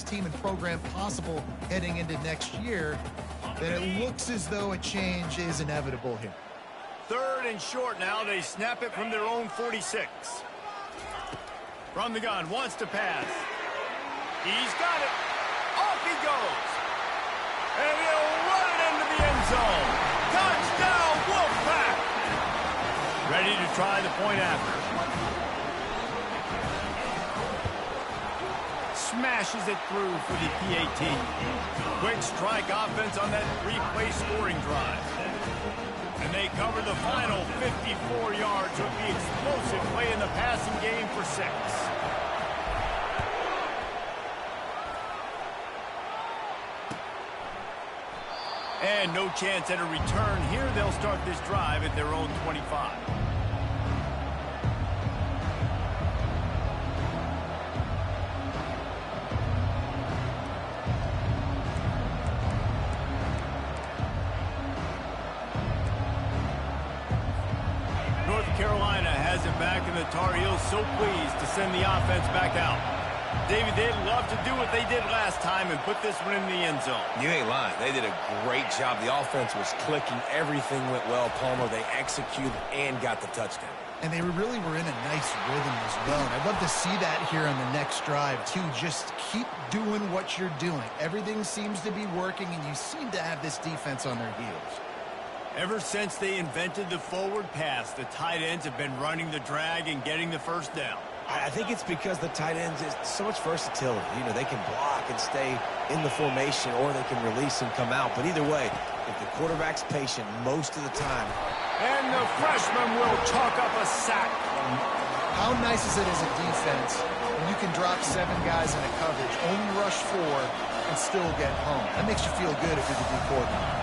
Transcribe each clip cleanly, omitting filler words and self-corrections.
best team and program possible heading into next year, then it looks as though a change is inevitable here. 3rd and short now. They snap it from their own 46. From the gun, wants to pass. He's got it. Off he goes. And he'll run it into the end zone. Touchdown, Wolfpack! Ready to try the point after. Smashes it through for the PAT. Quick strike offense on that 3-play scoring drive. And they cover the final 54 yards with the explosive play in the passing game for 6. And no chance at a return here. They'll start this drive at their own 25. North Carolina has it back, and the Tar Heels so pleased to send the offense back out. David, they'd love to do what they did last time and put this one in the end zone. You ain't lying. They did a great job. The offense was clicking. Everything went well, Palmer. They executed and got the touchdown. And they really were in a nice rhythm as well. And I'd love to see that here on the next drive, too. Just keep doing what you're doing. Everything seems to be working, and you seem to have this defense on their heels. Ever since they invented the forward pass, the tight ends have been running the drag and getting the first down. I think it's because the tight ends is so much versatility. You know, they can block and stay in the formation, or they can release and come out. But either way, if the quarterback's patient most of the time. And the freshman will chalk up a sack. How nice is it as a defense when you can drop 7 guys in a coverage, only rush 4, and still get home? That makes you feel good if you're the D coordinator.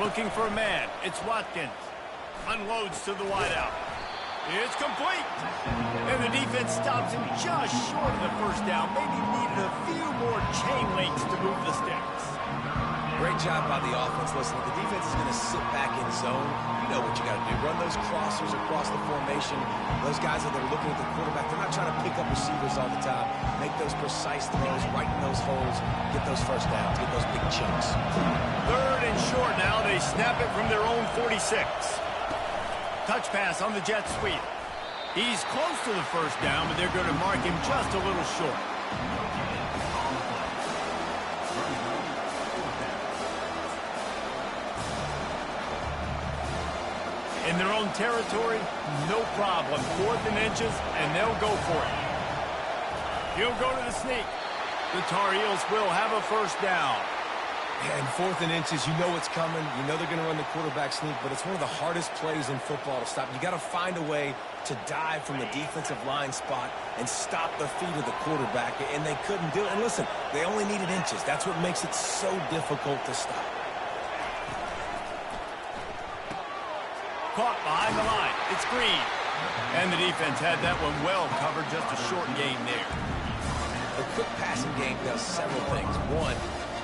Looking for a man. It's Watkins. Unloads to the wideout. It's complete. And the defense stops him just short of the first down. Maybe needed a few more chain links to move the sticks. Great job by the offense. Listen, the defense is going to sit back in zone. You know what you got to do. Run those crossers across the formation. Those guys that are looking at the quarterback, they're not trying to pick up receivers all the time. Make those precise throws, right in those holes, get those first downs, get those big chunks. 3rd and short now. They snap it from their own 46. Touch pass on the jet sweep. He's close to the first down, but they're going to mark him just a little short. In their own territory, no problem. 4th and inches, and they'll go for it. He'll go to the sneak. The Tar Heels will have a first down. And 4th and inches, you know it's coming. You know they're going to run the quarterback sneak, but it's one of the hardest plays in football to stop. You got to find a way to dive from the defensive line spot and stop the feet of the quarterback, and they couldn't do it. And listen, they only needed inches. That's what makes it so difficult to stop. Caught behind the line. It's Green. And the defense had that one well covered. Just a short gain there. The quick passing game does several things. One,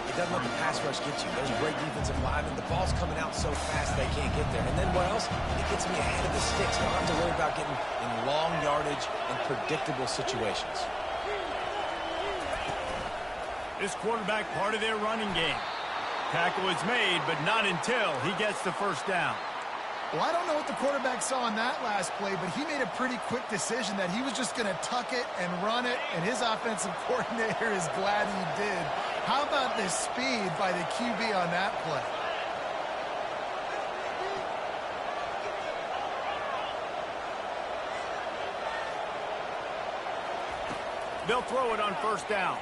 it doesn't let the pass rush get you. There's great defensive linemen. The ball's coming out so fast they can't get there. And then what else? It gets me ahead of the sticks. I don't have to worry about getting in long yardage and predictable situations. This quarterback part of their running game. Tackle is made, but not until he gets the first down. Well, I don't know what the quarterback saw on that last play, but he made a pretty quick decision that he was just going to tuck it and run it, and his offensive coordinator is glad he did. How about the speed by the QB on that play? They'll throw it on first down.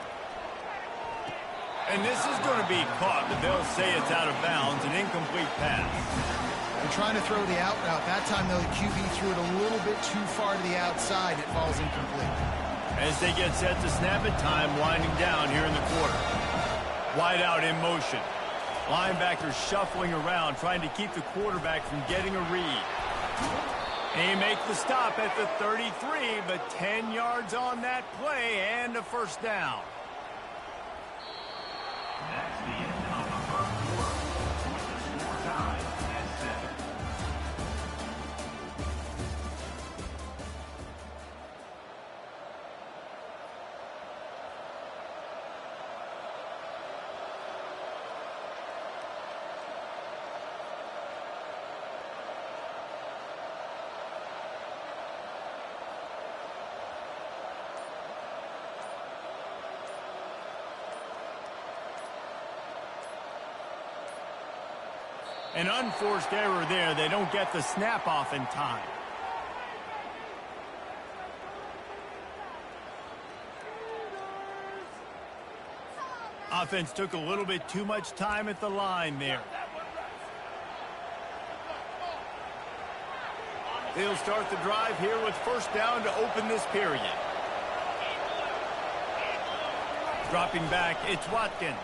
And this is going to be caught, but they'll say it's out of bounds, an incomplete pass. They're trying to throw the out route. That time, though, the QB threw it a little bit too far to the outside. It falls incomplete. As they get set to snap it, time winding down here in the quarter. Wide out in motion. Linebackers shuffling around, trying to keep the quarterback from getting a read. They make the stop at the 33, but 10 yards on that play and a first down. An unforced error there. They don't get the snap off in time. Offense took a little bit too much time at the line there. They'll start the drive here with first down to open this period. Dropping back, it's Watkins.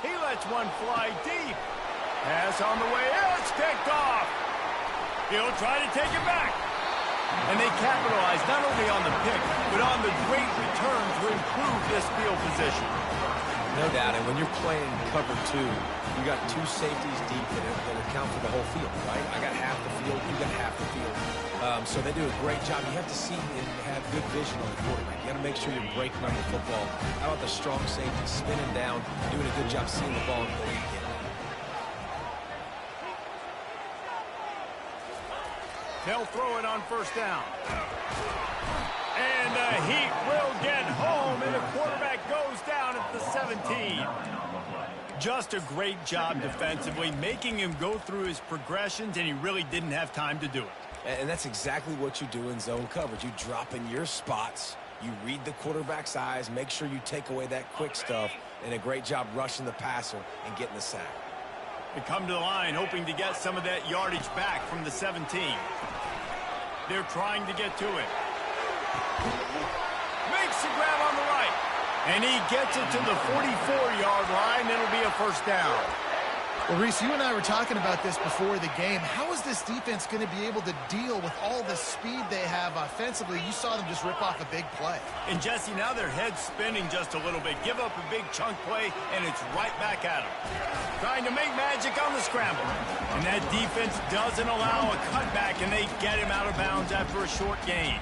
He lets one fly deep. Pass on the way. It's picked off. He'll try to take it back. And they capitalize not only on the pick, but on the great return to improve this field position. No doubt, and when you're playing cover two, you got two safeties deep that account for the whole field, right? I got half the field, you got half the field. So they do a great job. You have to see and have good vision on the quarterback. You got to make sure you're breaking on the football. How about the strong safety spinning down, doing a good job seeing the ball and going again. They'll throw it on first down. And the Heat will get home, and the quarterback goes down at the 17. Just a great job defensively, making him go through his progressions, and he really didn't have time to do it. And that's exactly what you do in zone coverage. You drop in your spots, you read the quarterback's eyes, make sure you take away that quick stuff, and a great job rushing the passer and getting the sack. They come to the line hoping to get some of that yardage back from the 17. They're trying to get to it. Makes the grab on the right. And he gets it to the 44-yard line. It'll be a first down. Well, Reese, you and I were talking about this before the game. How is this defense going to be able to deal with all the speed they have offensively? You saw them just rip off a big play. And, Jesse, now their head's spinning just a little bit. Give up a big chunk play, and it's right back at them. Trying to make magic on the scramble. And that defense doesn't allow a cutback, and they get him out of bounds after a short gain.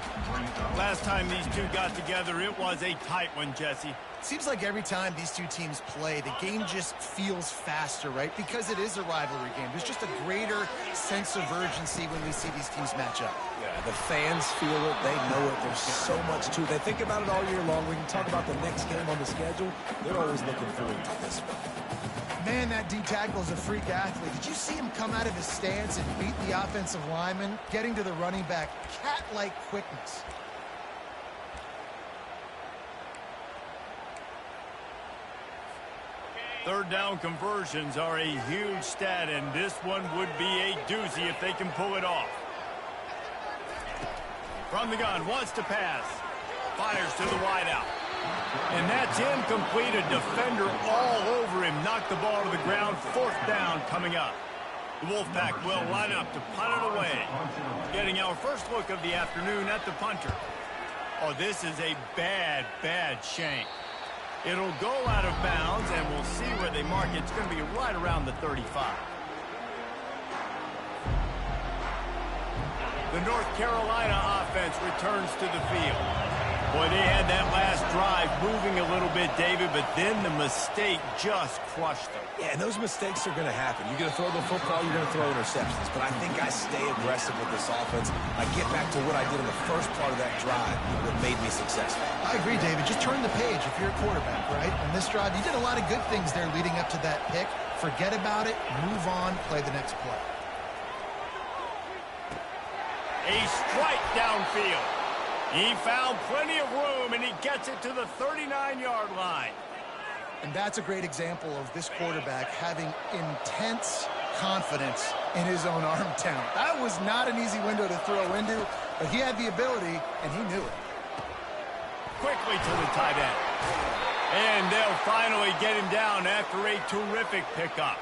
Last time these two got together, it was a tight one, Jesse. Seems like every time these two teams play, the game just feels faster, right? Because it is a rivalry game. There's just a greater sense of urgency when we see these teams match up. Yeah, the fans feel it. They know it. There's so much to it. They think about it all year long. We can talk about the next game on the schedule. They're always looking forward to this one. Man, that D tackle is a freak athlete. Did you see him come out of his stance and beat the offensive lineman, getting to the running back? Cat-like quickness. Third down conversions are a huge stat, and this one would be a doozy if they can pull it off. From the gun, wants to pass. Fires to the wideout. And that's incomplete. A defender all over him. Knocked the ball to the ground. Fourth down coming up. The Wolfpack will line up to punt it away. Getting our first look of the afternoon at the punter. Oh, this is a bad, bad shank. It'll go out of bounds, and we'll see where they mark it. It's going to be right around the 35. The North Carolina offense returns to the field. Boy, they had that last drive moving a little bit, David, but then the mistake just crushed them. Yeah, and those mistakes are going to happen. You're going to throw the football, you're going to throw interceptions. But I think I stay aggressive with this offense. I get back to what I did in the first part of that drive that made me successful. I agree, David. Just turn the page if you're a quarterback, right? On this drive, you did a lot of good things there leading up to that pick. Forget about it, move on, play the next play. A strike downfield. He found plenty of room, and he gets it to the 39-yard line. And that's a great example of this quarterback having intense confidence in his own arm talent. That was not an easy window to throw into, but he had the ability, and he knew it. Quickly to the tight end. And they'll finally get him down after a terrific pickup.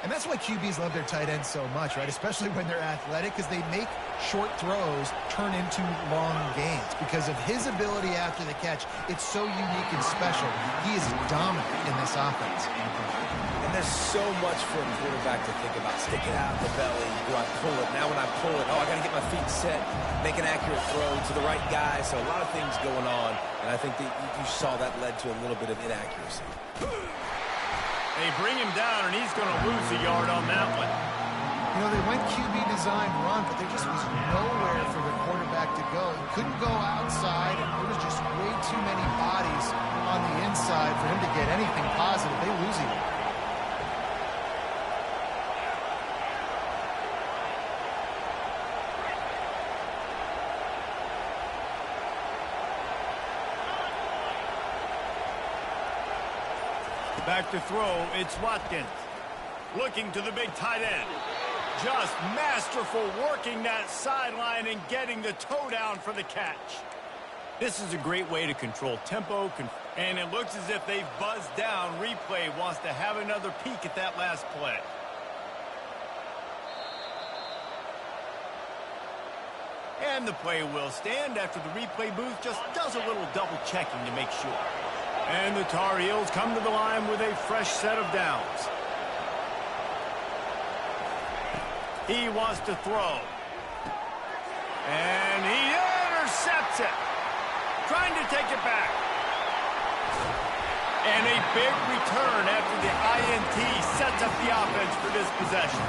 And that's why QBs love their tight ends so much, right? Especially when they're athletic, because they make short throws turn into long gains. Because of his ability after the catch, it's so unique and special. He is dominant in this offense. And there's so much for a quarterback to think about. Stick it out of the belly. Do I pull it? Now when I pull it, I got to get my feet set, make an accurate throw to the right guy. So a lot of things going on. And I think that you saw that led to a little bit of inaccuracy. They bring him down, and he's going to lose a yard on that one. You know, they went QB designed run, but there just was nowhere for the quarterback to go. He couldn't go outside, and there was just way too many bodies on the inside for him to get anything positive. They lose him. Back to throw, it's Watkins. Looking to the big tight end. Just masterful working that sideline and getting the toe down for the catch. This is a great way to control tempo, and it looks as if they've buzzed down. Replay wants to have another peek at that last play. And the play will stand after the replay booth just does a little double checking to make sure. And the Tar Heels come to the line with a fresh set of downs. He wants to throw. And he intercepts it. Trying to take it back. And a big return after the INT sets up the offense for this possession.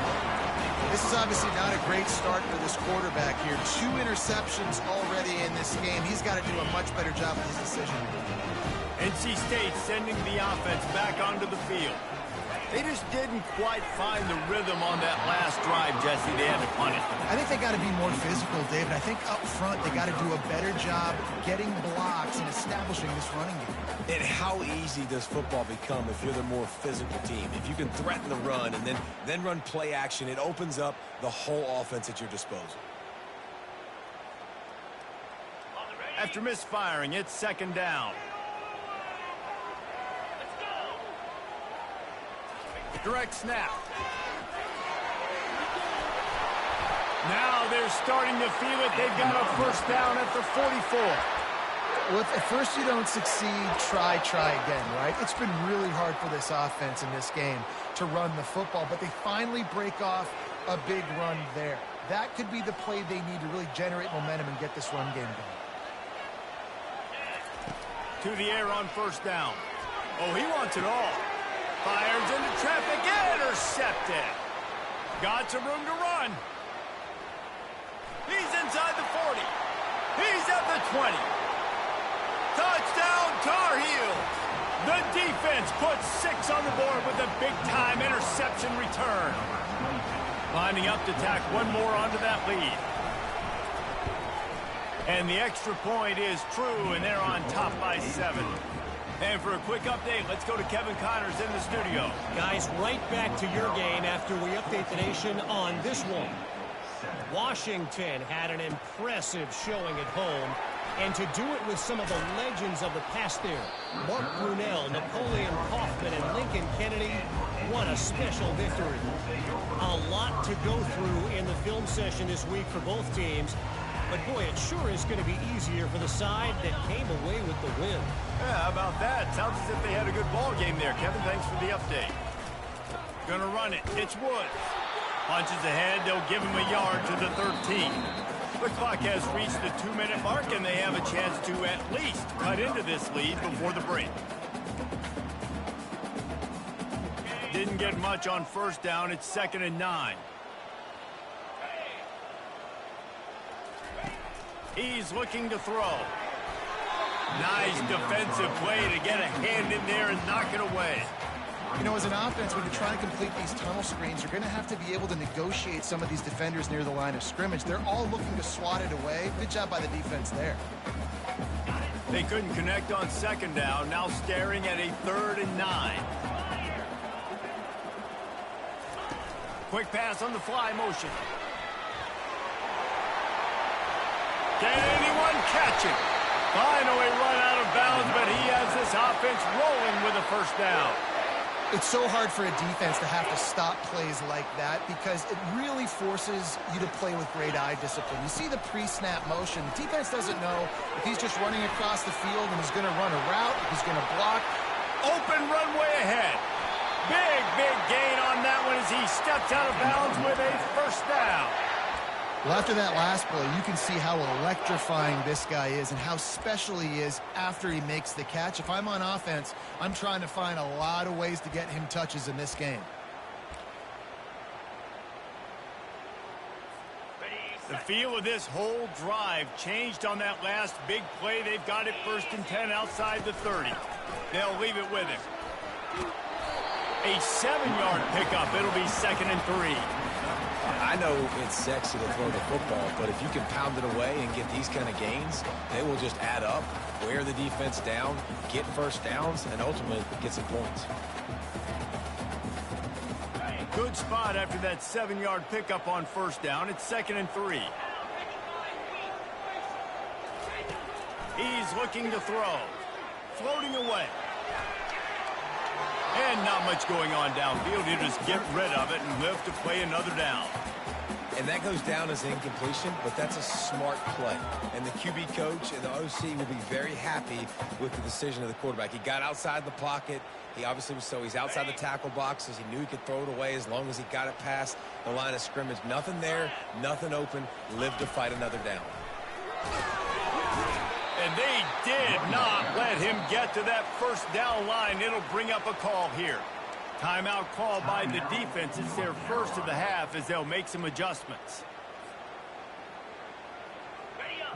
This is obviously not a great start for this quarterback here. 2 interceptions already in this game. He's got to do a much better job with his decision. NC State sending the offense back onto the field. They just didn't quite find the rhythm on that last drive, Jesse. They had to punt it. I think they got to be more physical, David. I think up front they got to do a better job getting blocks and establishing this running game. And how easy does football become if you're the more physical team? If you can threaten the run and then run play action, it opens up the whole offense at your disposal. After misfiring, it's second down. Direct snap. Now they're starting to feel it. They've got a first down at the 44. Well, if at first you don't succeed, try again, right? It's been really hard for this offense in this game to run the football, but they finally break off a big run there. That could be the play they need to really generate momentum and get this run game going. To the air on first down. Oh, he wants it all. Fires into traffic, intercepted. Got some room to run. He's inside the 40. He's at the 20. Touchdown, Tar Heels. The defense puts 6 on the board with a big-time interception return. Lining up to tack one more onto that lead. And the extra point is true, and they're on top by 7. And for a quick update, let's go to Kevin Connors in the studio. Guys, right back to your game after we update the nation on this one. Washington had an impressive showing at home, and to do it with some of the legends of the past there, Mark Brunell, Napoleon Kaufman, and Lincoln Kennedy, what a special victory. A lot to go through in the film session this week for both teams. But, boy, it sure is going to be easier for the side that came away with the win. Yeah, how about that? Sounds as if they had a good ball game there. Kevin, thanks for the update. Gonna run it. It's Woods. Punches ahead. They'll give him a yard to the 13. The clock has reached the 2-minute mark, and they have a chance to at least cut into this lead before the break. Didn't get much on first down. It's 2nd and 9. He's looking to throw. Nice defensive play to get a hand in there and knock it away. You know, as an offense, when you're trying to complete these tunnel screens, you're going to have to be able to negotiate some of these defenders near the line of scrimmage. They're all looking to swat it away. Good job by the defense there. They couldn't connect on 2nd down. Now staring at a 3rd and 9. Quick pass on the fly motion. Can anyone catch it? Finally run out of bounds, but he has this offense rolling with a first down. It's so hard for a defense to have to stop plays like that because it really forces you to play with great eye discipline. You see the pre-snap motion. The defense doesn't know if he's just running across the field and he's going to run a route, if he's going to block. Open runway ahead. Big gain on that one as he steps out of bounds with a first down. Well, after that last play, you can see how electrifying this guy is and how special he is after he makes the catch. If I'm on offense, I'm trying to find a lot of ways to get him touches in this game. The feel of this whole drive changed on that last big play. They've got it 1st and 10 outside the 30. They'll leave it with him. A 7-yard pickup. It'll be 2nd and 3. I know it's sexy to throw the football, but if you can pound it away and get these kind of gains, they will just add up, wear the defense down, get first downs, and ultimately get some points. Good spot after that 7-yard pickup on first down. It's 2nd and 3. He's looking to throw. Floating away. And not much going on downfield. He'll just get rid of it and live to play another down. And that goes down as incompletion, but that's a smart play. And the QB coach and the OC will be very happy with the decision of the quarterback. He got outside the pocket. He obviously was he's outside the tackle boxes. He knew he could throw it away as long as he got it past the line of scrimmage. Nothing there, nothing open. Live to fight another down. And they did not let him get to that first down line. It'll bring up a call here. Timeout called by the defense. It's their first of the half as they'll make some adjustments.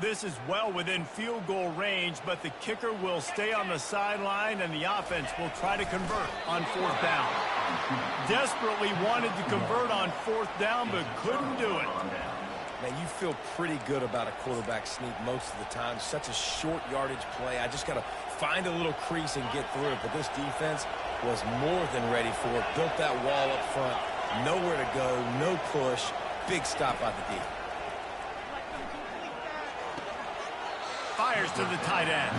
This is well within field goal range, but the kicker will stay on the sideline, and the offense will try to convert on 4th down. Desperately wanted to convert on 4th down, but couldn't do it. Man, you feel pretty good about a quarterback sneak most of the time. Such a short yardage play. I just got to find a little crease and get through it. But this defense was more than ready for it. Built that wall up front. Nowhere to go. No push. Big stop by the D. Fires to the tight end.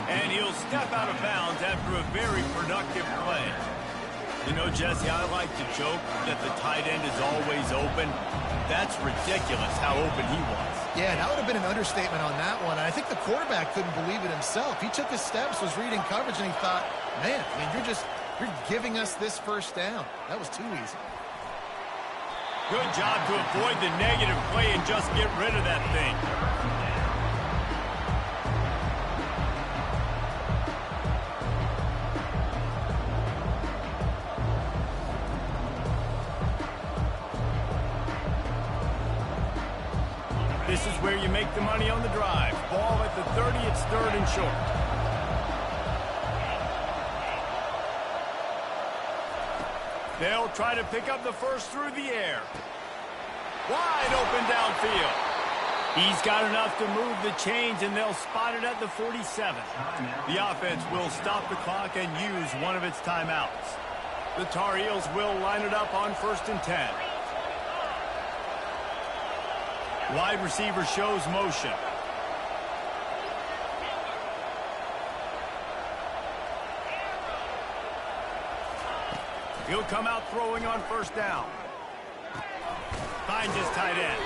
And he'll step out of bounds after a very productive play. You know, Jesse, I like to joke that the tight end is always open. That's ridiculous how open he was. Yeah, that would have been an understatement on that one. And I think the quarterback couldn't believe it himself. He took his steps, was reading coverage, and he thought, man, I mean, you're giving us this first down. That was too easy. Good job to avoid the negative play and just get rid of that thing. This is where you make the money on the drive. Ball at the 30, it's 3rd and short. They'll try to pick up the first through the air. Wide open downfield. He's got enough to move the chains, and they'll spot it at the 47. The offense will stop the clock and use one of its timeouts. The Tar Heels will line it up on 1st and 10. Wide receiver shows motion. He'll come out throwing on 1st down. Finds his tight end.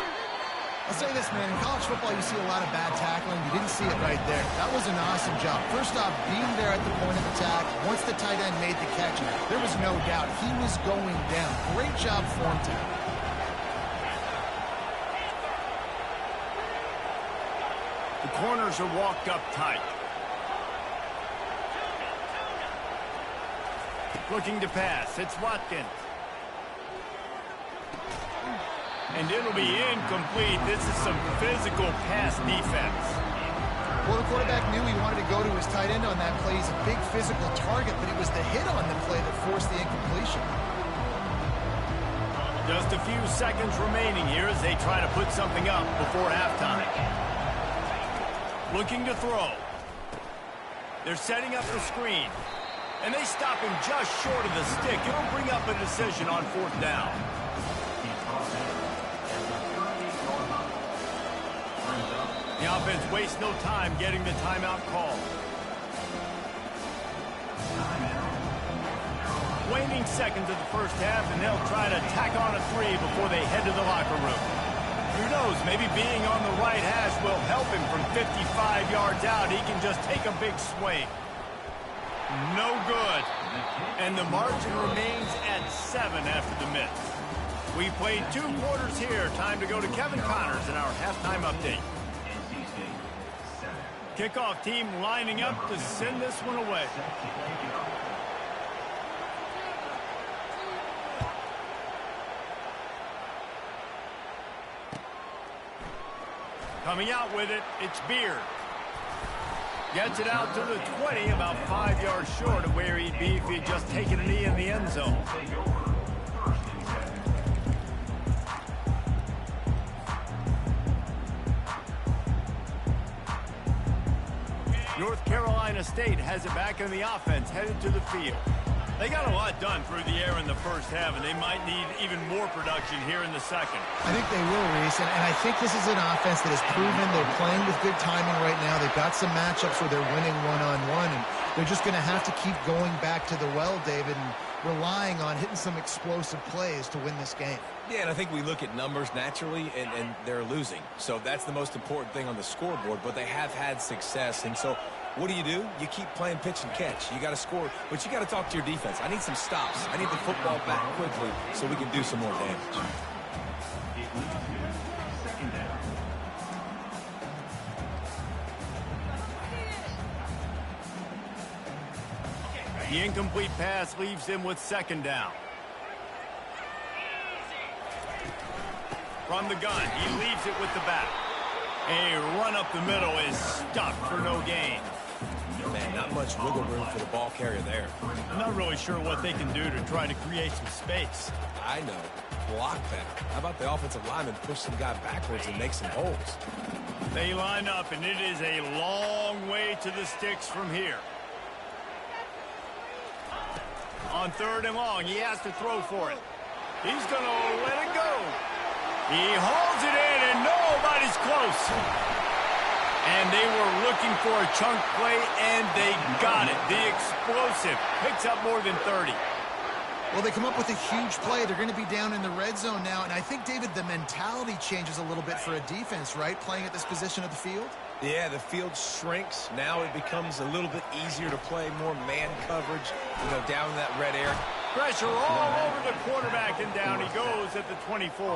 I'll say this, man. In college football, you see a lot of bad tackling. You didn't see it right there. That was an awesome job. First off, being there at the point of attack. Once the tight end made the catch, there was no doubt he was going down. Great job form tackle. The corners are walked up tight. Looking to pass. It's Watkins. And it'll be incomplete. This is some physical pass defense. Well, the quarterback knew he wanted to go to his tight end on that play. He's a big physical target, but it was the hit on the play that forced the incompletion. Just a few seconds remaining here as they try to put something up before halftime. Looking to throw. They're setting up the screen. And they stop him just short of the stick. It'll bring up a decision on 4th down. The offense wastes no time getting the timeout call. Waning seconds of the first half, and they'll try to tack on a 3 before they head to the locker room. Who knows, maybe being on the right hash will help him from 55 yards out. He can just take a big swing. No good. And the margin remains at 7 after the miss. We played 2 quarters here. Time to go to Kevin Connors in our halftime update. Kickoff team lining up to send this one away. Coming out with it, it's Beard. Gets it out to the 20, about 5 yards short of where he'd be if he'd just taken a knee in the end zone. State has it back on the offense, headed to the field. They got a lot done through the air in the first half, and they might need even more production here in the second. I think they will, Reese, and I think this is an offense that has proven they're playing with good timing right now. They've got some matchups where they're winning one-on-one, and they're just going to have to keep going back to the well, David, and relying on hitting some explosive plays to win this game. Yeah, and I think we look at numbers naturally, and they're losing. So that's the most important thing on the scoreboard, but they have had success. And so what do? You keep playing pitch and catch. You got to score, but you got to talk to your defense. I need some stops. I need the football back quickly so we can do some more damage. The incomplete pass leaves him with second down. From the gun, he leaves it with the back. A run up the middle is stopped for no gain. Man, not much wiggle room for the ball carrier there. I'm not really sure what they can do to try to create some space. I know. Block better. How about the offensive lineman push some guy backwards and make some holes? They line up, and it is a long way to the sticks from here. On third and long, he has to throw for it. He's going to let it go. He holds it in, and nobody's close. And they were looking for a chunk play, and they got it. The explosive picks up more than 30. Well, they come up with a huge play. They're going to be down in the red zone now. And I think, David, the mentality changes a little bit for a defense, right? Playing at this position of the field. Yeah, the field shrinks. Now it becomes a little bit easier to play, more man coverage, down in that red area. Pressure all over the quarterback, and down he goes at the 24.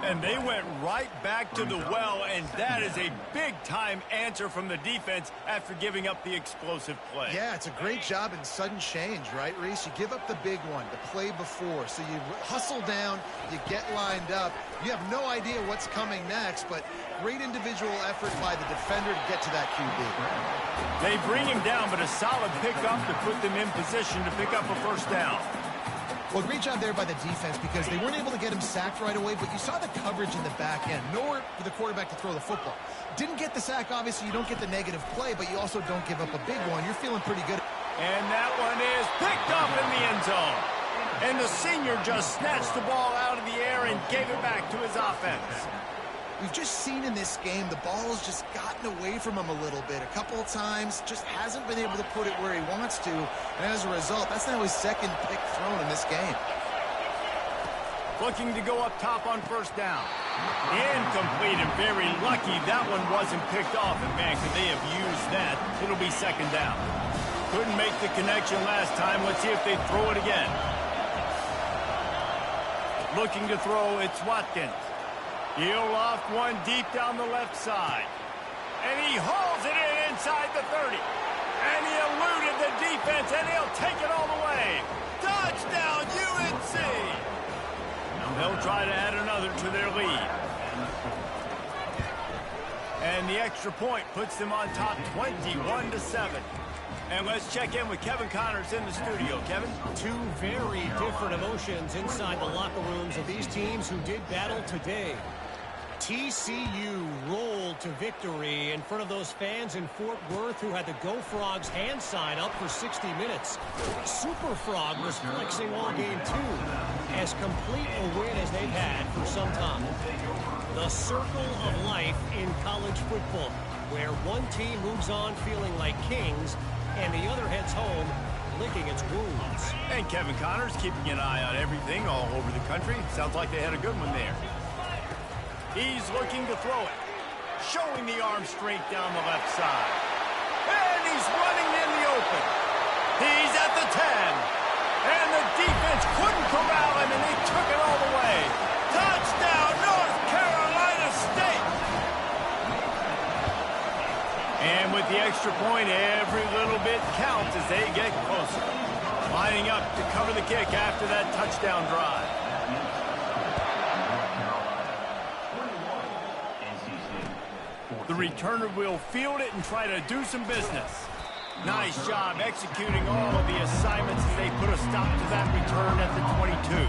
And they went right back to the well, and that is a big-time answer from the defense after giving up the explosive play. Yeah, it's a great job in sudden change, right, Reese? You give up the big one, the play before, so you hustle down, you get lined up. You have no idea what's coming next, but great individual effort by the defender to get to that QB. They bring him down, but a solid pickup to put them in position to pick up a first down. Well, great job there by the defense because they weren't able to get him sacked right away, but you saw the coverage in the back end. Nowhere for the quarterback to throw the football. Didn't get the sack, obviously. You don't get the negative play, but you also don't give up a big one. You're feeling pretty good. And that one is picked up in the end zone. And the senior just snatched the ball out of the air and gave it back to his offense. We've just seen in this game the ball has just gotten away from him a little bit. A couple of times, just hasn't been able to put it where he wants to. And as a result, that's now his second pick thrown in this game. Looking to go up top on first down. Incomplete, and very lucky that one wasn't picked off. And man, could they have used that? It'll be second down. Couldn't make the connection last time. Let's see if they throw it again. Looking to throw, it's Watkins. He'll loft one deep down the left side. And he hauls it in inside the 30. And he eluded the defense, and he'll take it all the way. Touchdown, UNC! They'll try to add another to their lead. And the extra point puts them on top 21-7. And let's check in with Kevin Connors in the studio. Kevin? Two very different emotions inside the locker rooms of these teams who did battle today. TCU rolled to victory in front of those fans in Fort Worth who had the Go Frogs hand sign up for 60 minutes. Super Frog was flexing all game too, as complete a win as they've had for some time. The circle of life in college football, where one team moves on feeling like kings and the other heads home licking its wounds. And Kevin Connors keeping an eye on everything all over the country. Sounds like they had a good one there. He's looking to throw it. Showing the arm strength down the left side. And he's running in the open. He's at the 10. And the defense couldn't corral him, and they took it all the way. Touchdown, North Carolina State! And with the extra point, every little bit counts as they get closer. Lining up to cover the kick after that touchdown drive. The returner will field it and try to do some business. Nice job executing all of the assignments as they put a stop to that return at the 22.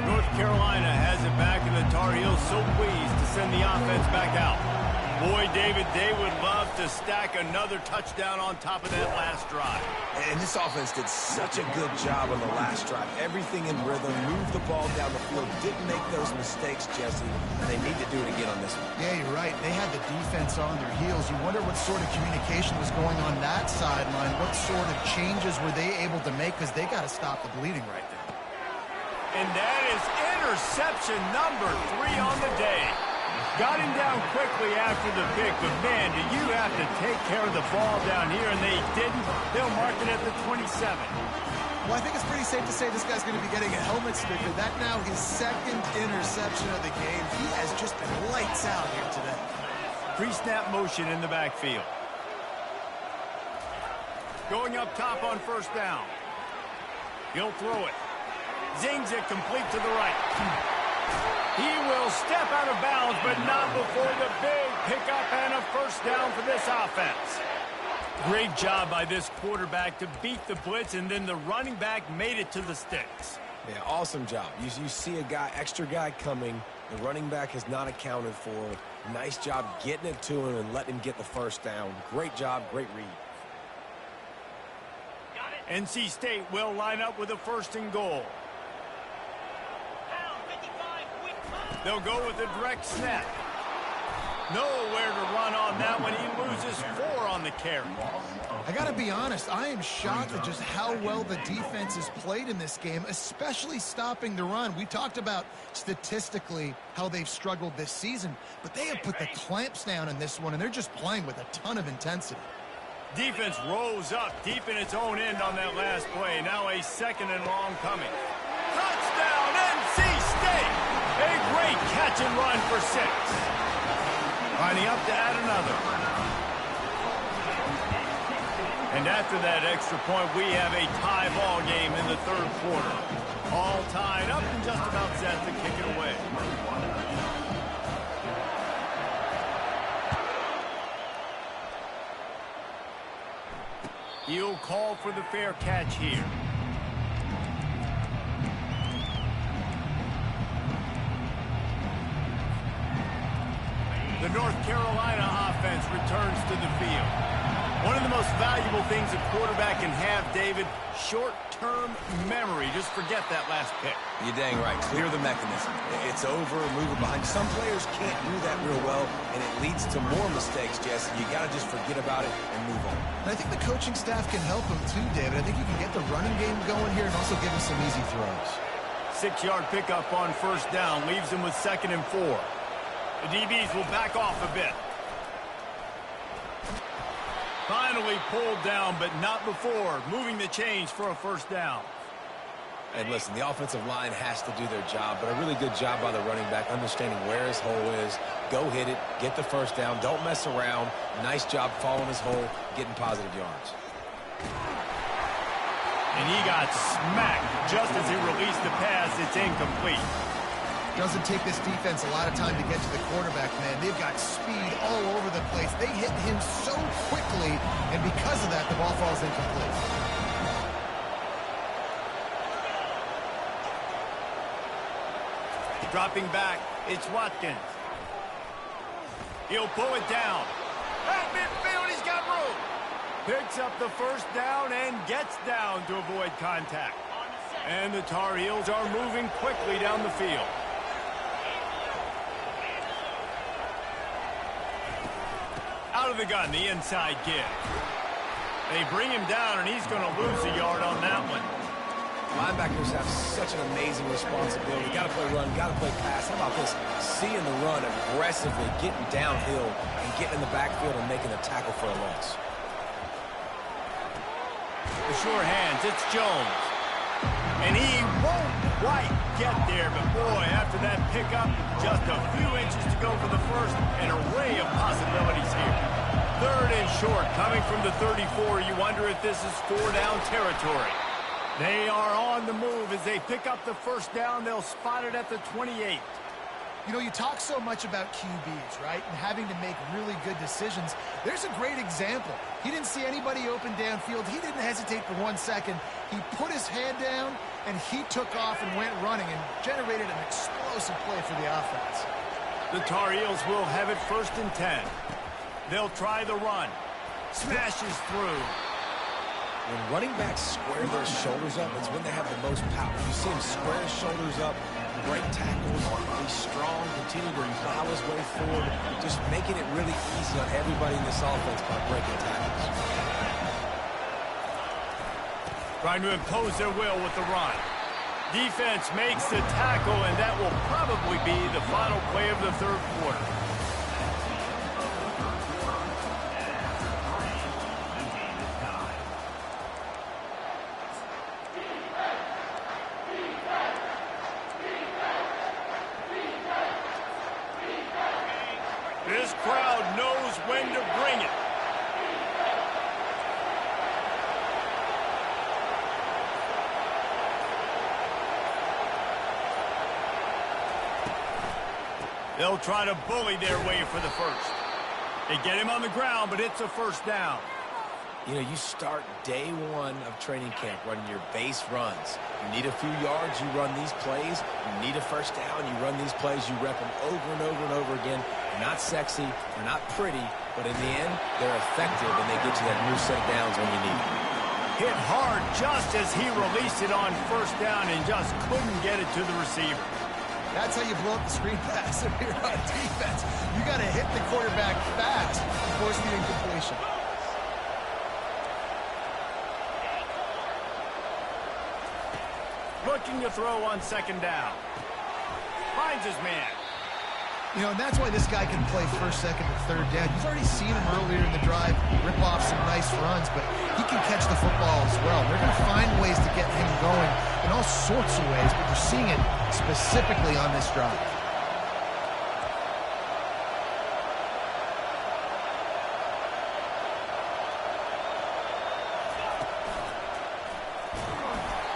North Carolina has it back, and the Tar Heels so pleased to send the offense back out. Boy, David, they would love to stack another touchdown on top of that last drive. And this offense did such a good job on the last drive. Everything in rhythm, moved the ball down the field, didn't make those mistakes, Jesse, and they need to do it again on this one. Yeah, you're right. They had the defense on their heels. You wonder what sort of communication was going on that sideline. What sort of changes were they able to make, because they got to stop the bleeding right there. And that is interception number 3 on the day. Got him down quickly after the pick, but man, do you have to take care of the ball down here, and they didn't. They'll mark it at the 27. Well, I think it's pretty safe to say this guy's going to be getting a helmet sticker. That now his second interception of the game. He has just been lights out here today. Pre-snap motion in the backfield. Going up top on first down. He'll throw it. Zings it complete to the right. He will step out of bounds, but not before the big pickup and a first down for this offense. Great job by this quarterback to beat the blitz, and then the running back made it to the sticks. Yeah, awesome job. You see a extra guy coming. The running back is not accounted for. Nice job getting it to him and letting him get the first down. Great job, great read. NC State will line up with a 1st and goal. They'll go with a direct snap. Nowhere to run on that one. He loses 4 on the carry. I got to be honest, I am shocked at just how well the defense has played in this game, especially stopping the run. We talked about statistically how they've struggled this season, but they have put the clamps down in this one, and they're just playing with a ton of intensity. Defense rose up deep in its own end on that last play. Now a 2nd and long coming. Touchdown, NC State! A great catch and run for 6. Lining up to add another. And after that extra point, we have a tie ball game in the 3rd quarter. All tied up and just about set to kick it away. He'll call for the fair catch here. The North Carolina offense returns to the field. One of the most valuable things a quarterback can have, David, short-term memory. Just forget that last pick. You're dang right. Clear the mechanism. It's over, move it behind. Some players can't do that real well, and it leads to more mistakes, Jesse. You got to just forget about it and move on. And I think the coaching staff can help him too, David. I think you can get the running game going here and also give him some easy throws. 6-yard pickup on first down leaves him with 2nd and 4. The DBs will back off a bit. Finally pulled down, but not before moving the chains for a first down. And listen, the offensive line has to do their job, but a really good job by the running back, understanding where his hole is. Go hit it, get the first down, don't mess around. Nice job following his hole, getting positive yards. And he got smacked just as he released the pass. It's incomplete. Doesn't take this defense a lot of time to get to the quarterback, man. They've got speed all over the place. They hit him so quickly, and because of that, the ball falls incomplete. Dropping back, it's Watkins. He'll pull it down. At midfield, he's got room. Picks up the first down and gets down to avoid contact. And the Tar Heels are moving quickly down the field. Out of the gun, the inside give. They bring him down, and he's going to lose a yard on that one. Linebackers have such an amazing responsibility. Got to play run, got to play pass. How about this? Seeing the run aggressively, getting downhill, and getting in the backfield and making a tackle for a loss. The sure hands, it's Jones. And he won't quite get there, but boy, after that pickup, just a few inches to go for the first, an array of possibilities here. 3rd and short, coming from the 34. You wonder if this is 4-down territory. They are on the move as they pick up the first down. They'll spot it at the 28. You know, you talk so much about QBs, right, and having to make really good decisions. There's a great example. He didn't see anybody open downfield. He didn't hesitate for 1 second. He put his head down, and he took off and went running and generated an explosive play for the offense. The Tar Heels will have it 1st and 10. They'll try the run. Smashes through. When running backs square their shoulders up, it's when they have the most power. You see him square his shoulders up, break tackles, be strong, continue to plow his way forward, just making it really easy on everybody in this offense by breaking tackles. Trying to impose their will with the run. Defense makes the tackle, and that will probably be the final play of the 3rd quarter. This crowd knows when to bring it. They'll try to bully their way for the 1st. They get him on the ground, but it's a 1st down. You know, you start day 1 of training camp running your base runs. You need a few yards, you run these plays. You need a 1st down, you run these plays. You rep them over and over and over again. They're not sexy, they're not pretty, but in the end, they're effective, and they get you that new set of downs when you need it. Hit hard just as he released it on 1st down and just couldn't get it to the receiver. That's how you blow up the screen pass if you're on defense. You got to hit the quarterback fast to force the incompletion. Looking to throw on 2nd down. Finds his man. You know, and that's why this guy can play 1st, 2nd, and 3rd down. You've already seen him earlier in the drive rip off some nice runs, but he can catch the football as well. They're going to find ways to get him going in all sorts of ways, but you're seeing it specifically on this drive.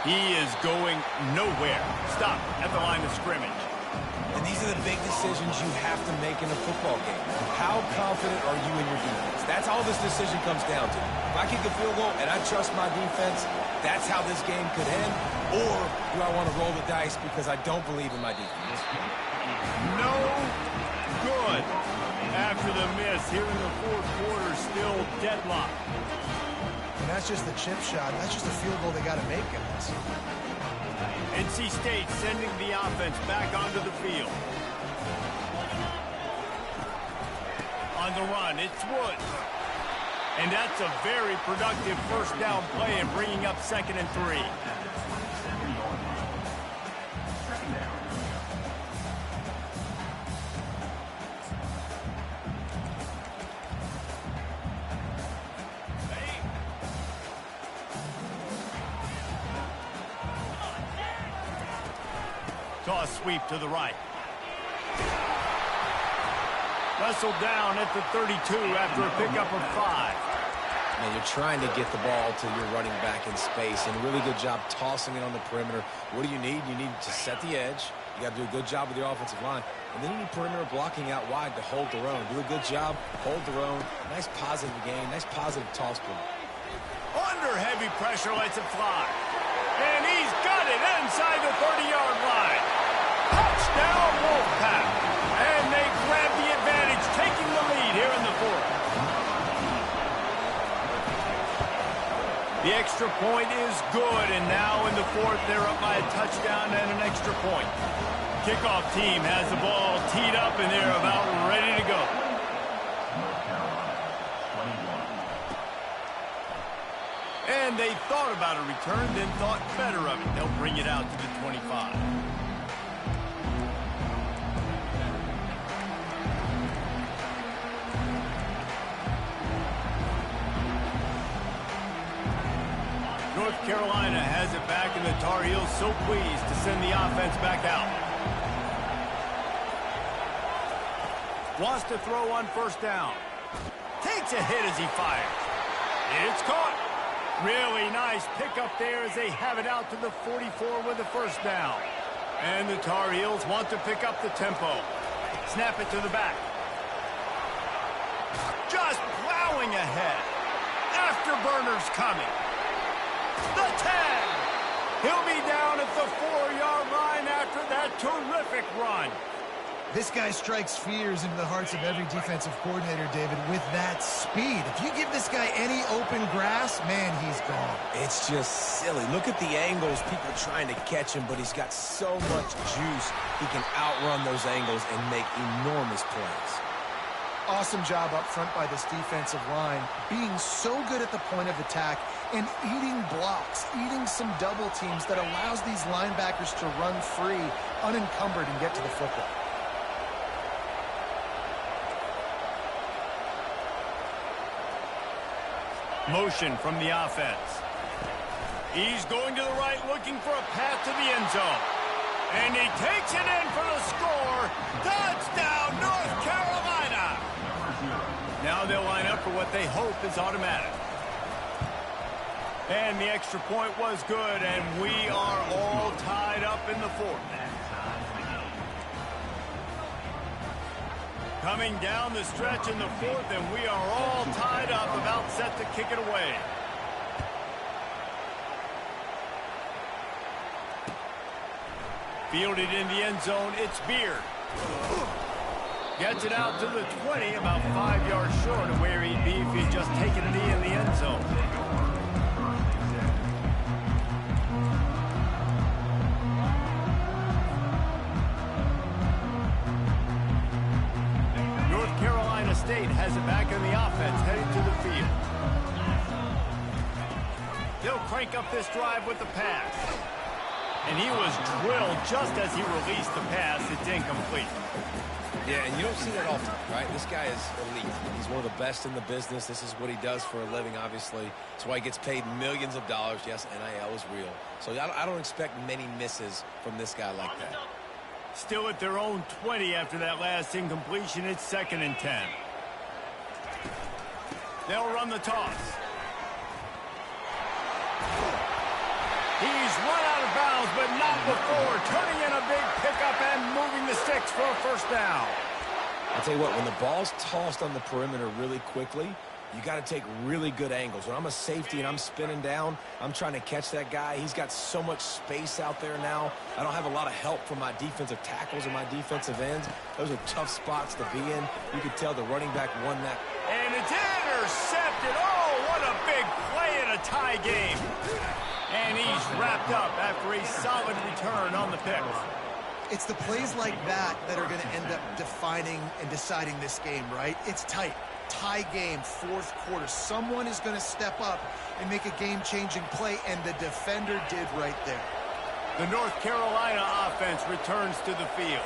He is going nowhere. Stop at the line of scrimmage. And these are the big decisions you have to make in a football game. How confident are you in your defense? That's all this decision comes down to. If I kick a field goal and I trust my defense, that's how this game could end. Or do I want to roll the dice because I don't believe in my defense? No good. After the miss here in the 4th quarter, still deadlocked. And that's just the chip shot. That's just a field goal they got to make in this. NC State sending the offense back onto the field. On the run, it's Wood. And that's a very productive 1st down play and bringing up 2nd and 3. Toss sweep to the right. Wrestled down at the 32 after a pickup of 5. And you're trying to get the ball to your running back in space, and a really good job tossing it on the perimeter. What do you need? You need to set the edge. You got to do a good job with your offensive line. And then you need perimeter blocking out wide to hold their own. Do a good job, hold their own. Nice positive game, nice positive toss play. Under heavy pressure, lets it fly. And he's got it inside the 30-yard line. Touchdown, Wolfpack. And they grab the advantage, taking the lead here in the 4th. The extra point is good, and now in the 4th, they're up by a touchdown and an extra point. Kickoff team has the ball teed up, and they're about ready to go. And they thought about a return, then thought better of it. They'll bring it out to the 25. North Carolina has it back, and the Tar Heels so pleased to send the offense back out. Wants to throw on 1st down. Takes a hit as he fires. It's caught. Really nice pickup there as they have it out to the 44 with the 1st down. And the Tar Heels want to pick up the tempo. Snap it to the back. Just plowing ahead. Afterburners coming. The 10. He'll be down at the 4-yard line after that terrific run. This guy strikes fears into the hearts of every defensive coordinator, David, with that speed. If you give this guy any open grass, man, he's gone. It's just silly. Look at the angles, people trying to catch him, but he's got so much juice. He can outrun those angles and make enormous plays. Awesome job up front by this defensive line, being so good at the point of attack and eating blocks, eating some double teams that allows these linebackers to run free, unencumbered, and get to the football. Motion from the offense. He's going to the right, looking for a path to the end zone. And he takes it in for the score. Touchdown, North Carolina! Now they'll line up for what they hope is automatic. And the extra point was good, and we are all tied up in the fourth. Coming down the stretch in the fourth, and we are all tied up, about set to kick it away. Fielded in the end zone, it's Beard. Gets it out to the 20, about 5 yards short of where he'd be if he'd just taken a knee in the end zone. North Carolina State has it back in the offense, heading to the field. They'll crank up this drive with the pass. And he was drilled just as he released the pass. It's incomplete. Yeah, and you don't see that often, right? This guy is elite. He's one of the best in the business. This is what he does for a living, obviously. That's why he gets paid millions of dollars. Yes, NIL is real. So I don't expect many misses from this guy like that. Still at their own 20 after that last incompletion. It's 2nd and 10. They'll run the toss. He's run out of bounds, but not before turning in a big pickup and moving the sticks for a first down. I'll tell you what, when the ball's tossed on the perimeter really quickly, you got to take really good angles. When I'm a safety and I'm spinning down, I'm trying to catch that guy. He's got so much space out there now. I don't have a lot of help from my defensive tackles or my defensive ends. Those are tough spots to be in. You can tell the running back won that. And it's intercepted. Oh, what a big play in a tie game. And he's wrapped up after a solid return on the pick. It's the plays like that that are going to end up defining and deciding this game, right? It's tight. Tie game, fourth quarter. Someone is going to step up and make a game-changing play, and the defender did right there. The North Carolina offense returns to the field.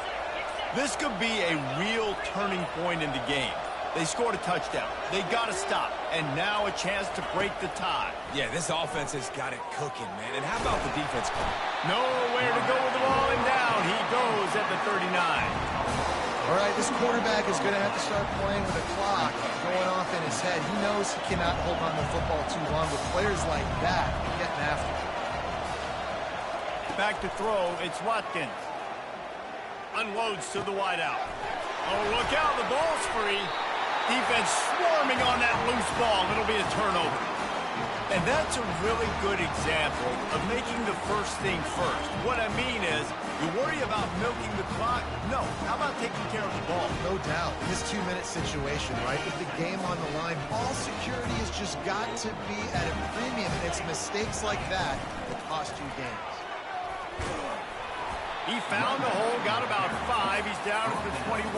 This could be a real turning point in the game. They scored a touchdown. They got to stop. And now a chance to break the tie. Yeah, this offense has got it cooking, man. And how about the defense? Nowhere to go with the ball, and down he goes at the 39. All right, this quarterback is going to have to start playing with a clock going off in his head. He knows he cannot hold on to the football too long with players like that getting after him. Back to throw, it's Watkins. Unloads to the wideout. Oh, look out, the ball's free. Defense swarming on that loose ball. It'll be a turnover. And that's a really good example of making the first thing first. What I mean is, you worry about milking the clock? No. How about taking care of the ball? No doubt. In this 2-minute situation, right, with the game on the line, ball security has just got to be at a premium, and it's mistakes like that that cost you games. He found a hole, got about 5. He's down at the 21.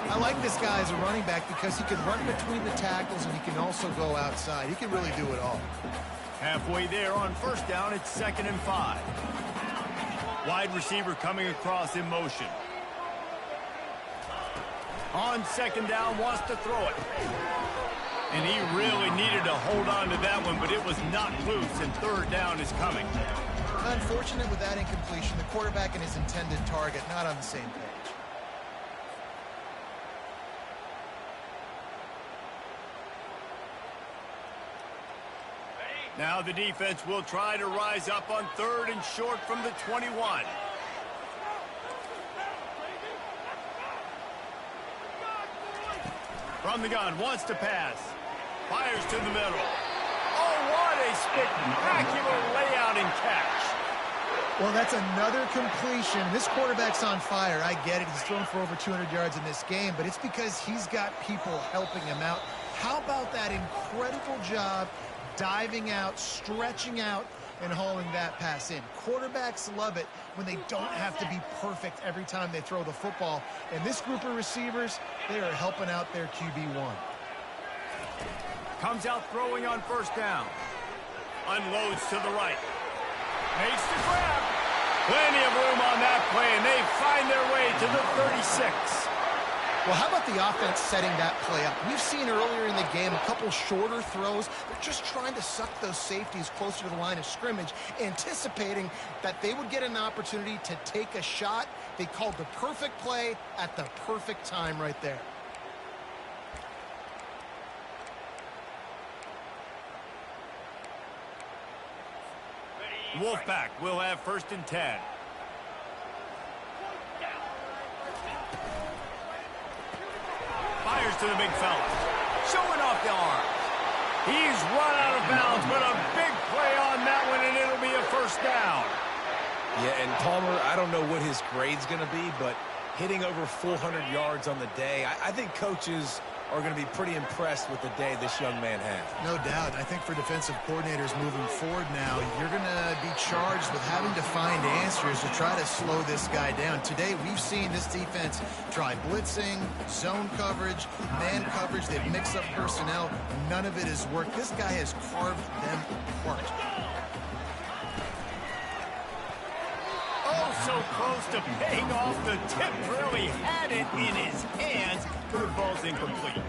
I like this guy as a running back because he can run between the tackles and he can also go outside. He can really do it all. Halfway there on first down, it's 2nd and 5. Wide receiver coming across in motion. On 2nd down, wants to throw it. And he really needed to hold on to that one, but it was not loose, and 3rd down is coming. Unfortunate with that incompletion. The quarterback and his intended target not on the same page. Now the defense will try to rise up on 3rd and short from the 21. From the gun, wants to pass. Fires to the middle. Oh, what a spectacular layout and catch. Well, that's another completion. This quarterback's on fire. I get it. He's thrown for over 200 yards in this game, but it's because he's got people helping him out. How about that incredible job diving out, stretching out, and hauling that pass in? Quarterbacks love it when they don't have to be perfect every time they throw the football. And this group of receivers, they are helping out their QB1. Comes out throwing on first down. Unloads to the right. Makes the grab. Plenty of room on that play, and they find their way to the 36. Well, how about the offense setting that play up? We've seen earlier in the game a couple shorter throws. They're just trying to suck those safeties closer to the line of scrimmage, anticipating that they would get an opportunity to take a shot. They called the perfect play at the perfect time right there. Wolfpack will have 1st and 10. Fires to the big fella. Showing off the arms. He's run out of bounds, but a big play on that one, and it'll be a 1st down. Yeah, and Palmer, I don't know what his grade's going to be, but hitting over 400 yards on the day, I think coaches are going to be pretty impressed with the day this young man had. No doubt. I think for defensive coordinators moving forward now, you're going to be charged with having to find answers to try to slow this guy down. Today, we've seen this defense try blitzing, zone coverage, man coverage. They've mixed up personnel. None of it has worked. This guy has carved them apart. Oh, so close to paying off. The tip really had it in his hands, but the ball's incomplete.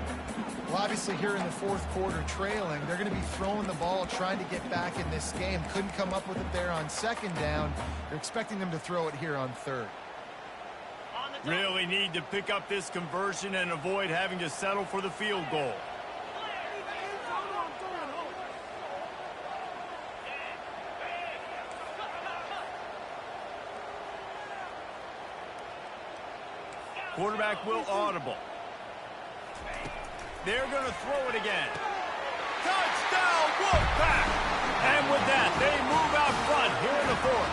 Well, obviously here in the 4th quarter trailing, they're going to be throwing the ball, trying to get back in this game. Couldn't come up with it there on 2nd down. They're expecting them to throw it here on 3rd. Really need to pick up this conversion and avoid having to settle for the field goal. Quarterback will audible. They're going to throw it again. Touchdown, Wolfpack! And with that, they move out front here in the 4th.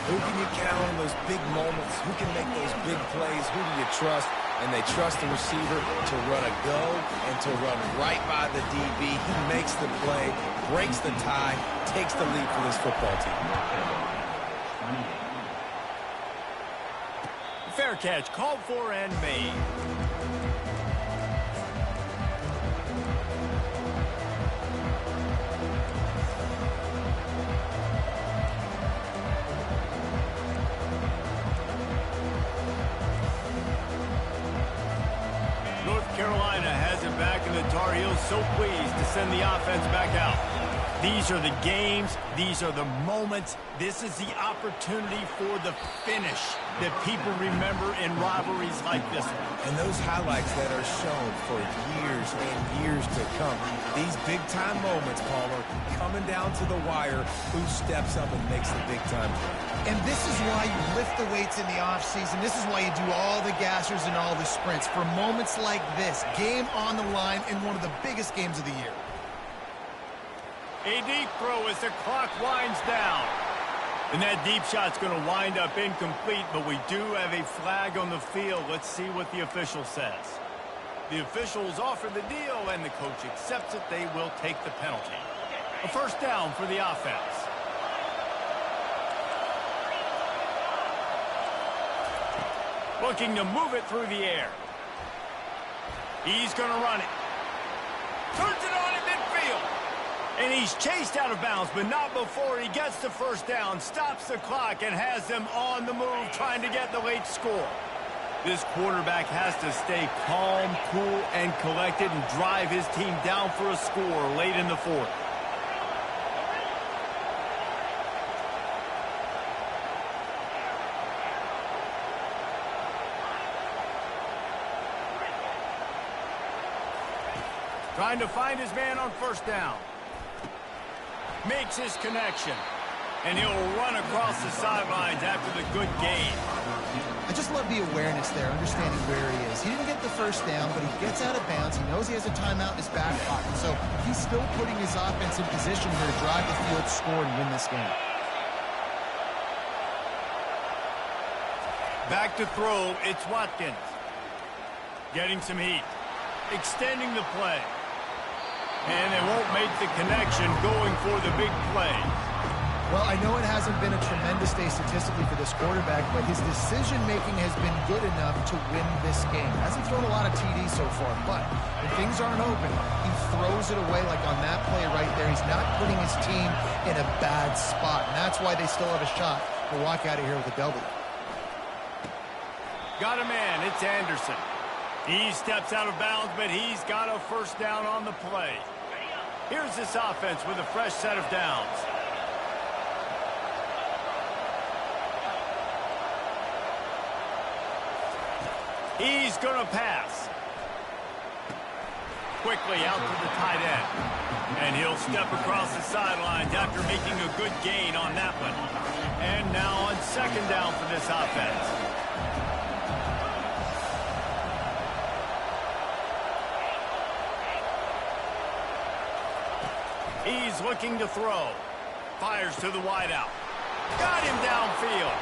Who can you count on those big moments? Who can make those big plays? Who do you trust? And they trust the receiver to run a go and to run right by the DB. He makes the play, breaks the tie, takes the lead for this football team. Fair catch, called for and made. North Carolina has it back, and the Tar Heels so pleased to send the offense back out. These are the games. These are the moments. This is the opportunity for the finish that people remember in rivalries like this one. And those highlights that are shown for years and years to come. These big-time moments, Palmer, coming down to the wire, who steps up and makes the big-time play. And this is why you lift the weights in the offseason. This is why you do all the gassers and all the sprints. For moments like this, game on the line in one of the biggest games of the year. A deep throw as the clock winds down. And that deep shot's going to wind up incomplete, but we do have a flag on the field. Let's see what the official says. The officials offer the deal, and the coach accepts it. They will take the penalty. A 1st down for the offense. Looking to move it through the air. He's going to run it. Turns it on in midfield. And he's chased out of bounds, but not before he gets the 1st down, stops the clock, and has them on the move trying to get the late score. This quarterback has to stay calm, cool, and collected and drive his team down for a score late in the 4th. Trying to find his man on 1st down. Makes his connection. And he'll run across the sidelines after the good gain. I just love the awareness there, understanding where he is. He didn't get the first down, but he gets out of bounds. He knows he has a timeout in his back pocket, so he's still putting his offense in position here to drive the field, score, and win this game. Back to throw, it's Watkins. Getting some heat. Extending the play. And they won't make the connection going for the big play. Well, I know it hasn't been a tremendous day statistically for this quarterback, but his decision-making has been good enough to win this game. Hasn't thrown a lot of TDs so far, but when things aren't open, he throws it away like on that play right there. He's not putting his team in a bad spot, and that's why they still have a shot to walk out of here with a W. Got a man, it's Anderson. He steps out of bounds, but he's got a first down on the play. Here's this offense with a fresh set of downs. He's going to pass. Quickly out to the tight end. And he'll step across the sidelines after making a good gain on that one. And now on second down for this offense. He's looking to throw. Fires to the wideout. Got him downfield.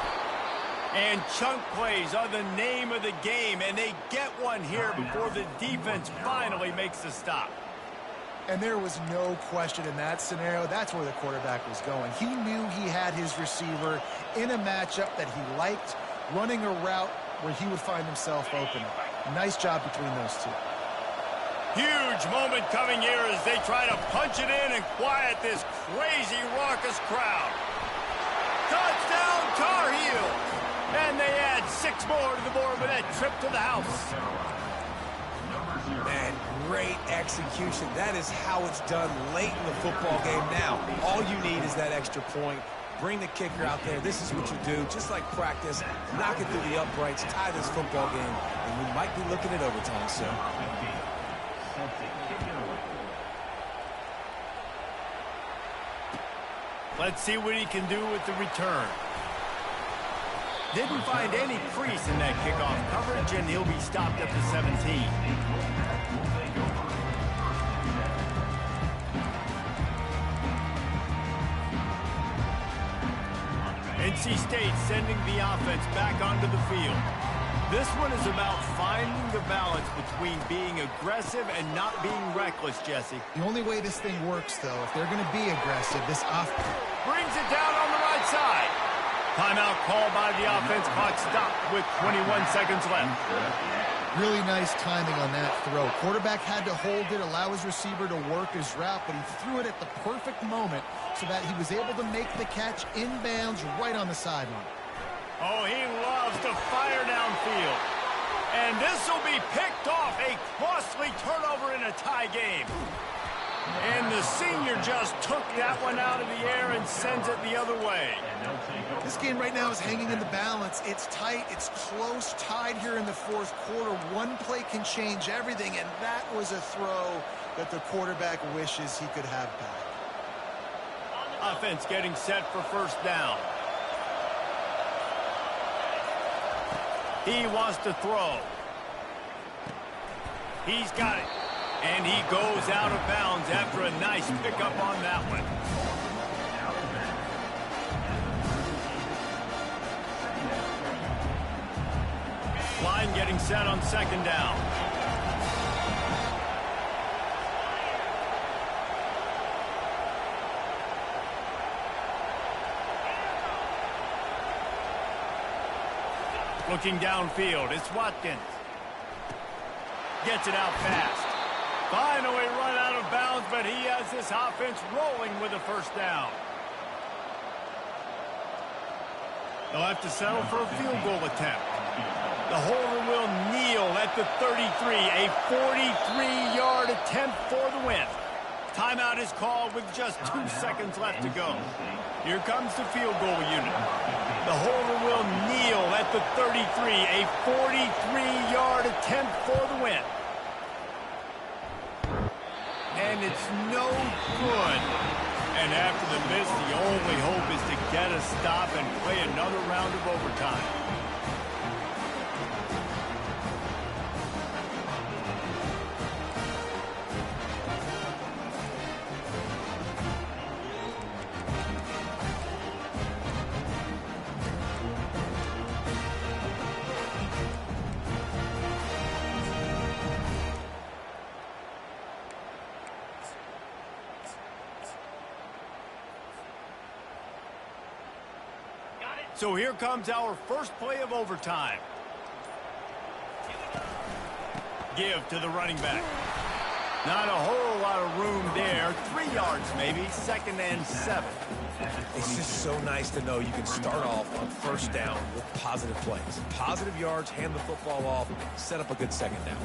And chunk plays are the name of the game, and they get one here before the defense finally makes the stop. And there was no question in that scenario. That's where the quarterback was going. He knew he had his receiver in a matchup that he liked, running a route where he would find himself open. Nice job between those two. Huge moment coming here as they try to punch it in and quiet this crazy, raucous crowd. Touchdown, Tar Heels! And they add 6 more to the board with that trip to the house. Man, great execution. That is how it's done late in the football game now. All you need is that extra point. Bring the kicker out there. This is what you do. Just like practice, knock it through the uprights, tie this football game, and we might be looking at overtime soon. Let's see what he can do with the return. Didn't find any crease in that kickoff coverage, and he'll be stopped at the 17. NC State sending the offense back onto the field. This one is about finding the balance between being aggressive and not being reckless, Jesse. The only way this thing works, though, if they're going to be aggressive, this offense brings it down on the right side. Timeout called by the offense. Clock stopped with 21 seconds left. Really nice timing on that throw. Quarterback had to hold it, allow his receiver to work his route, but he threw it at the perfect moment so that he was able to make the catch inbounds right on the sideline. Oh, he loves to fire downfield. And this will be picked off. A costly turnover in a tie game. And the senior just took that one out of the air and sends it the other way. This game right now is hanging in the balance. It's tight. It's close, tied here in the fourth quarter. One play can change everything, and that was a throw that the quarterback wishes he could have back. Offense getting set for first down. He wants to throw. He's got it. And he goes out of bounds after a nice pickup on that one. Line getting set on second down. Looking downfield, it's Watkins. Gets it out fast. Finally run out of bounds, but he has this offense rolling with a first down. They'll have to settle for a field goal attempt. The holder will kneel at the 33, a 43-yard attempt for the win. Timeout is called with just 2 seconds left to go. Here comes the field goal unit. The holder will kneel at the 33, a 43-yard attempt for the win. And it's no good. And after the miss, the only hope is to get a stop and play another round of overtime. So here comes our first play of overtime. Give to the running back. Not a whole lot of room there. 3 yards maybe. 2nd and 7. It's just so nice to know you can start off on first down with positive plays. Positive yards, hand the football off, set up a good second down.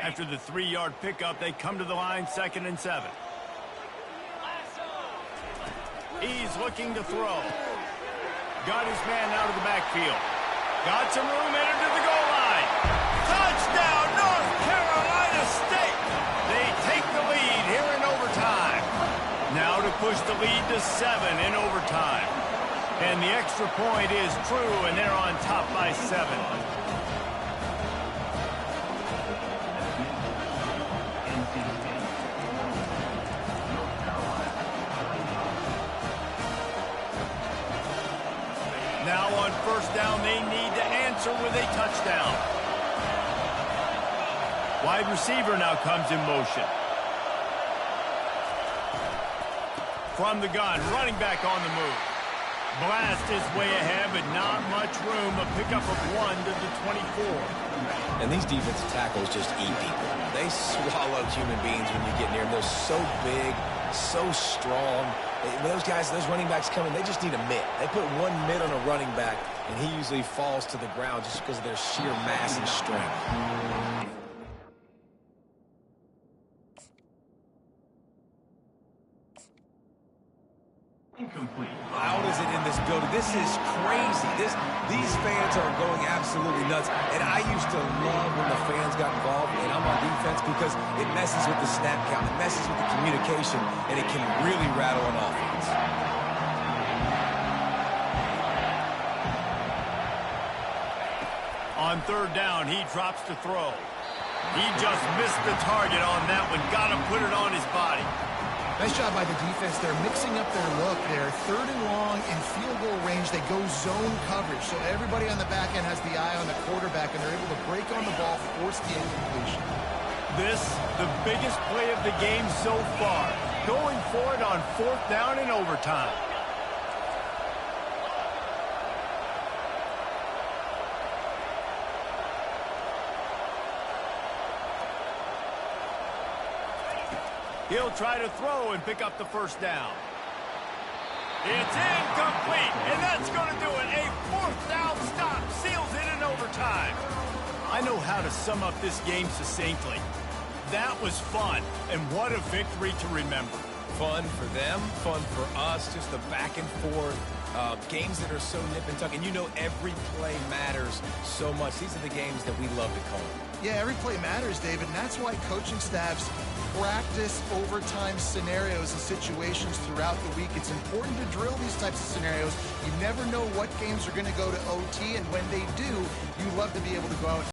After the 3-yard pickup, they come to the line, 2nd and 7. He's looking to throw. Got his man out of the backfield. Got some room, entered to the goal line. Touchdown, North Carolina State! They take the lead here in overtime. Now to push the lead to 7 in overtime. And the extra point is true, and they're on top by 7. Now on first down, they need to answer with a touchdown. Wide receiver now comes in motion. From the gun, running back on the move. Blast is way ahead, but not much room. A pickup of 1 to the 24. And these defensive tackles just eat people. They swallow human beings when you get near them. They're so big, so strong. When those guys, those running backs come in, they just need a mitt. They put 1 mitt on a running back, and he usually falls to the ground just because of their sheer mass and strength. Loud is it in this building? This is crazy. These fans are going absolutely nuts. And I used to love when the fans got involved, and I'm on defense because it messes with the snap count, it messes with the communication, and it can really rattle an offense. On 3rd down, he drops to throw. He just missed the target on that one. Got to put it on his body. Nice job by the defense. They're mixing up their look. They're 3rd and long in field goal range. They go zone coverage. So everybody on the back end has the eye on the quarterback, and they're able to break on the ball, force the incompletion. This, the biggest play of the game so far. Going for it on 4th down in overtime. He'll try to throw and pick up the 1st down. It's incomplete, and that's going to do it. A 4th down stop seals it in overtime. I know how to sum up this game succinctly. That was fun, and what a victory to remember. Fun for them, fun for us, just the back and forth. Games that are so nip and tuck, and you know every play matters so much. These are the games that we love to call. Yeah, every play matters, David, and that's why coaching staffs practice overtime scenarios and situations throughout the week. It's important to drill these types of scenarios. You never know what games are going to go to OT, and when they do, you love to be able to go out